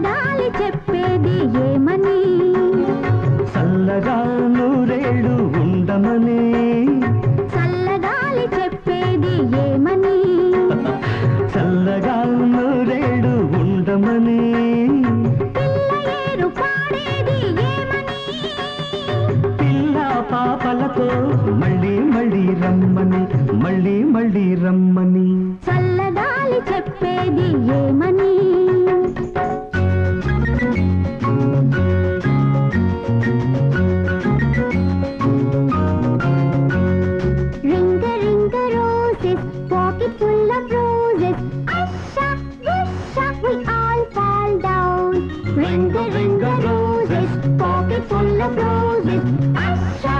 చల్లగాలి చెప్పేది ఏమని చల్లగా నూరేళ్ళు ఉండమని చల్లగాలి చెప్పేది ఏమని చల్లగా నూరేళ్ళు ఉండమని పిల్ల ఏరు పాడేది ఏమని పిల్ల పాపలతో మళ్ళీ మళ్ళీ రమ్మని మళ్ళీ మళ్ళీ రమ్మని చల్లగాలి చెప్పేది ఏమని రింగ రింగ roses pocket full of roses asha wusha we all fall down ring the roses pocket full of roses asha